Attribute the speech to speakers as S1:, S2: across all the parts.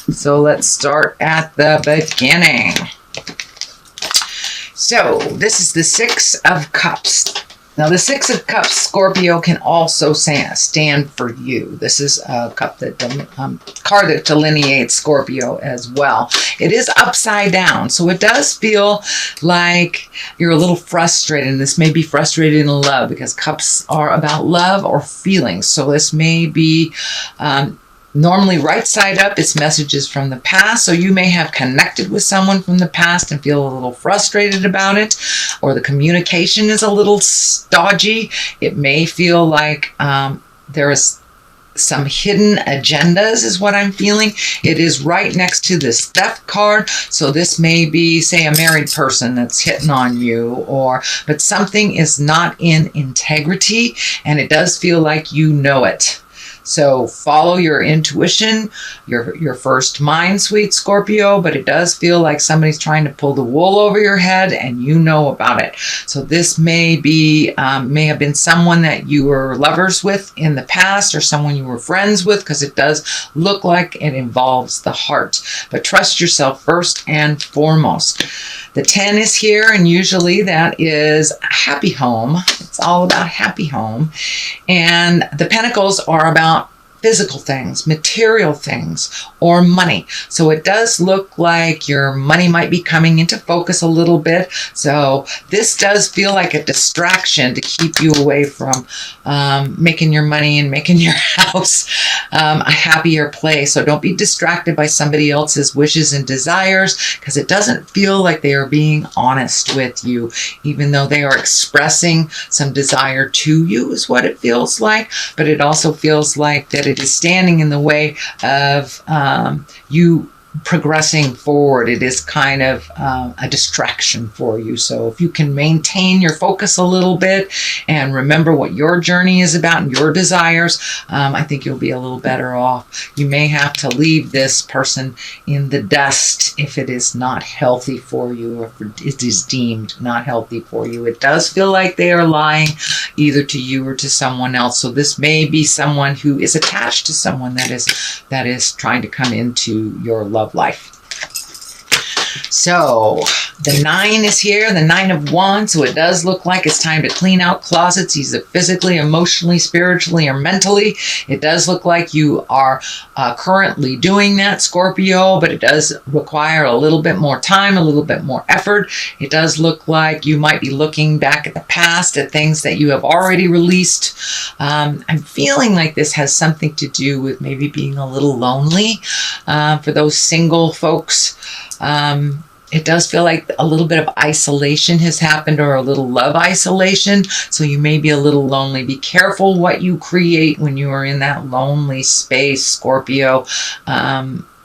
S1: So let's start at the beginning. So this is the Six of Cups. Now, the Six of Cups, Scorpio, can also stand for you. This is a cup that card that delineates Scorpio as well. It is upside down, so it does feel like you're a little frustrated. And this may be frustrated in love, because cups are about love or feelings. So this may be normally right side up. It's messages from the past. So you may have connected with someone from the past and feel a little frustrated about it, or the communication is a little stodgy. It may feel like there is some hidden agendas is what I'm feeling. It is right next to this theft card. So this may be, say, a married person that's hitting on you, but something is not in integrity, and it does feel like you know it. So follow your intuition, your first mind, sweet Scorpio, but it does feel like somebody's trying to pull the wool over your head, and you know about it. So this may have been someone that you were lovers with in the past, or someone you were friends with, because it does look like it involves the heart. But trust yourself first and foremost. The 10 is here, and usually that is a happy home. It's all about happy home. And the Pentacles are about physical things, material things, or money. So it does look like your money might be coming into focus a little bit. So this does feel like a distraction to keep you away from making your money and making your house a happier place. So don't be distracted by somebody else's wishes and desires, because it doesn't feel like they are being honest with you, even though they are expressing some desire to you, is what it feels like. But it also feels like that it is standing in the way of you progressing forward. It is kind of a distraction for you. So if you can maintain your focus a little bit and remember what your journey is about and your desires, I think you'll be a little better off. You may have to leave this person in the dust if it is not healthy for you, or if it is deemed not healthy for you. It does feel like they are lying either to you or to someone else. So this may be someone who is attached to someone that is trying to come into your love life. So the 9 is here, the 9 of Wands. So it does look like it's time to clean out closets, either physically, emotionally, spiritually, or mentally. It does look like you are currently doing that, Scorpio, but it does require a little bit more time, a little bit more effort. It does look like you might be looking back at the past, at things that you have already released. I'm feeling like this has something to do with maybe being a little lonely for those single folks. It does feel like a little bit of isolation has happened, or a little love isolation. So you may be a little lonely. Be careful what you create when you are in that lonely space, Scorpio.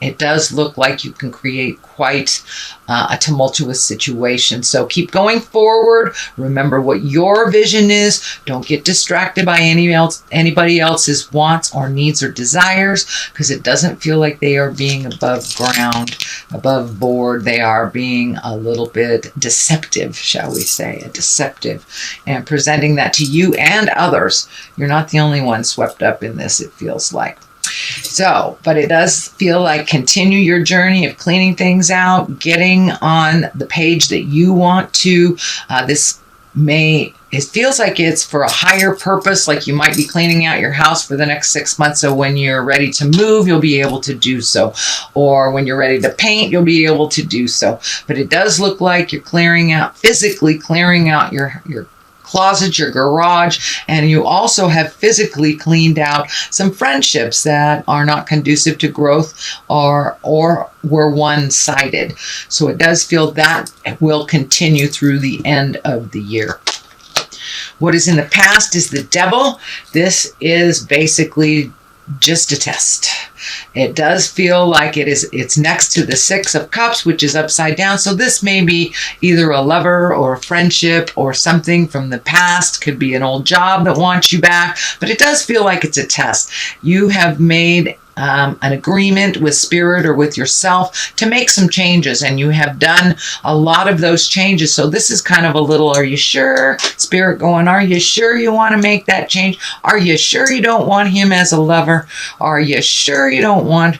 S1: It does look like you can create quite a tumultuous situation. So keep going forward. Remember what your vision is. Don't get distracted by anybody else's wants or needs or desires, because it doesn't feel like they are being above ground, above board. They are being a little bit deceptive, shall we say, deceptive, and presenting that to you and others. You're not the only one swept up in this, it feels like. So, but it does feel like continue your journey of cleaning things out, getting on the page that you want to. It feels like it's for a higher purpose, like you might be cleaning out your house for the next 6 months. So when you're ready to move, you'll be able to do so. Or when you're ready to paint, you'll be able to do so. But it does look like you're physically clearing out your closet, your garage, and you also have physically cleaned out some friendships that are not conducive to growth or were one-sided. So it does feel that will continue through the end of the year. What is in the past is the Devil. This is basically just a test. It does feel like it's next to the Six of Cups, which is upside down. So this may be either a lover or a friendship or something from the past. Could be an old job that wants you back, but it does feel like it's a test. You have made an agreement with Spirit or with yourself to make some changes, and you have done a lot of those changes. So this is kind of a little, are you sure? Spirit going, are you sure you want to make that change? Are you sure you don't want him as a lover? Are you sure you don't want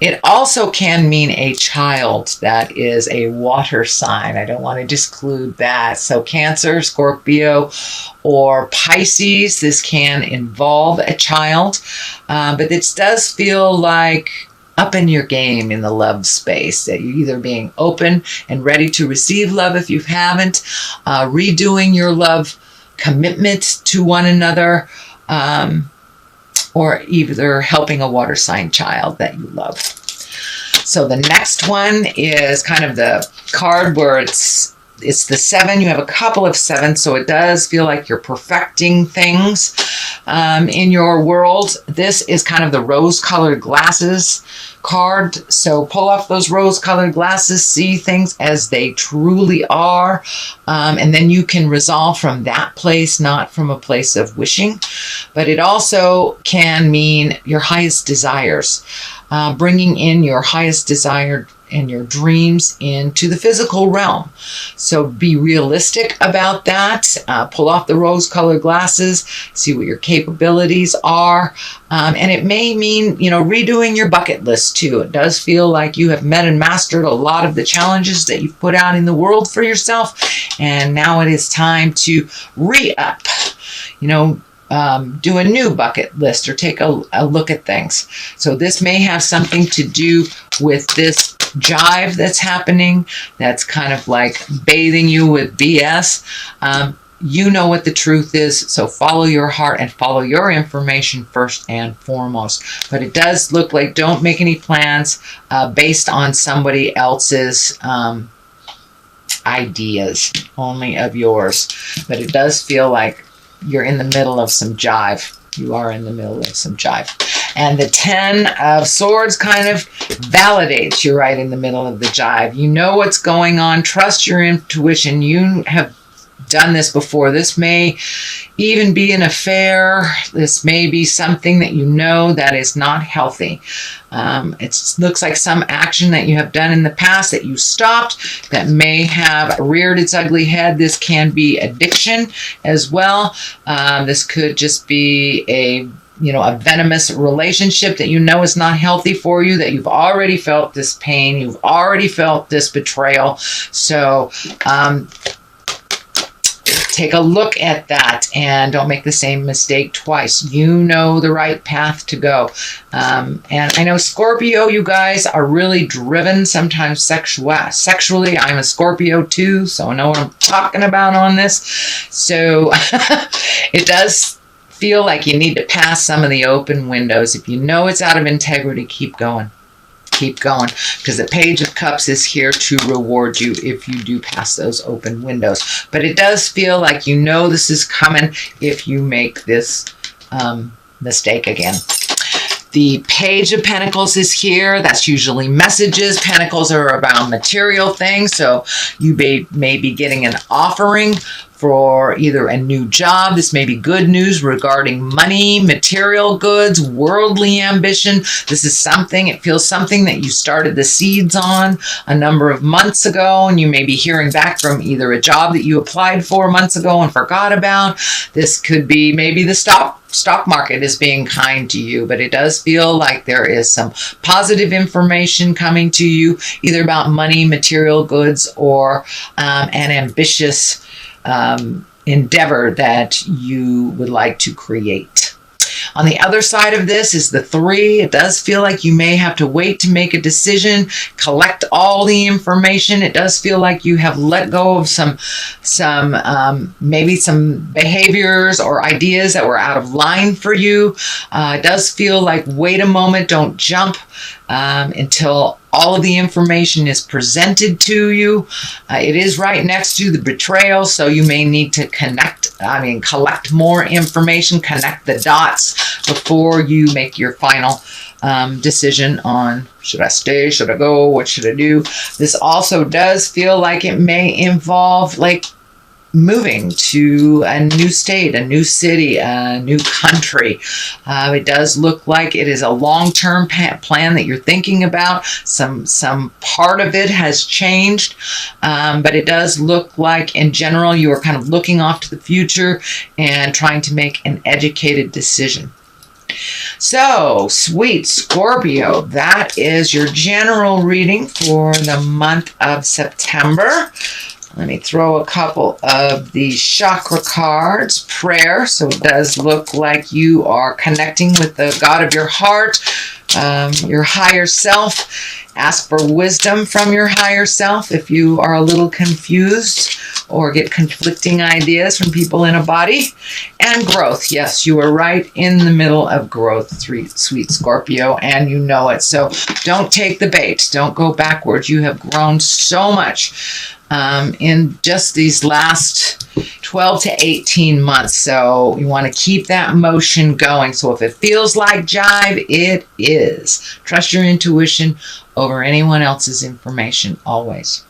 S1: It also can mean a child that is a water sign. I don't want to disclude that. So Cancer, Scorpio, or Pisces, this can involve a child. But this does feel like up in your game in the love space, that you're either being open and ready to receive love if you haven't, redoing your love commitment to one another, or either helping a water sign child that you love. So the next one is kind of the card where it's the 7. You have a couple of 7s, so it does feel like you're perfecting things in your world. This is kind of the rose-colored glasses card. So pull off those rose-colored glasses, see things as they truly are, and then you can resolve from that place, not from a place of wishing. But it also can mean your highest desires, bringing in your highest desire and your dreams into the physical realm. So be realistic about that. Pull off the rose-colored glasses, see what your capabilities are. And it may mean, redoing your bucket list too. It does feel like you have met and mastered a lot of the challenges that you've put out in the world for yourself. And now it is time to re-up, do a new bucket list or take a look at things. So this may have something to do with this jive that's happening, that's kind of like bathing you with BS. You know what the truth is, so follow your heart and follow your information first and foremost. But it does look like don't make any plans based on somebody else's ideas, only of yours. But it does feel like you're in the middle of some jive. You are in the middle of some jive. And the 10 of Swords kind of validates you're right in the middle of the jive. You know what's going on. Trust your intuition. You have done this before. This may even be an affair. This may be something that you know that is not healthy. It looks like some action that you have done in the past that you stopped that may have reared its ugly head. This can be addiction as well. This could just be a venomous relationship that is not healthy for you, that you've already felt this pain, you've already felt this betrayal. So take a look at that and don't make the same mistake twice. You know the right path to go. And I know Scorpio, you guys are really driven sometimes sexually. I'm a Scorpio too, so I know what I'm talking about on this. So it does feel like you need to pass some of the open windows. If you know it's out of integrity, keep going. Keep going, because the Page of Cups is here to reward you if you do pass those open windows. But it does feel like this is coming if you make this mistake again. The Page of Pentacles is here. That's usually messages. Pentacles are about material things, so you may be getting an offering for either a new job. This may be good news regarding money, material goods, worldly ambition. This is it feels something that you started the seeds on a number of months ago, and you may be hearing back from either a job that you applied for months ago and forgot about. This could be maybe the stock market is being kind to you, but it does feel like there is some positive information coming to you, either about money, material goods, or an ambitious endeavor that you would like to create. On the other side of this is the 3. It does feel like you may have to wait to make a decision, collect all the information. It does feel like you have let go of maybe some behaviors or ideas that were out of line for you. It does feel like wait a moment, don't jump until all of the information is presented to you. It is right next to the betrayal, so you may need to collect more information, connect the dots before you make your final decision on should I stay, should I go, what should I do. This also does feel like it may involve moving to a new state, a new city, a new country. It does look like it is a long-term plan that you're thinking about. Some part of it has changed, but it does look like in general you are kind of looking off to the future and trying to make an educated decision. So, sweet Scorpio, that is your general reading for the month of September. Let me throw a couple of these chakra cards. Prayer. So it does look like you are connecting with the God of your heart, your higher self. Ask for wisdom from your higher self if you are a little confused or get conflicting ideas from people in a body. And growth. Yes, you are right in the middle of growth, sweet Scorpio, and you know it. So don't take the bait. Don't go backwards. You have grown so much in just these last 12 to 18 months. So you want to keep that motion going. So if it feels like jive, it is. Trust your intuition over anyone else's information always.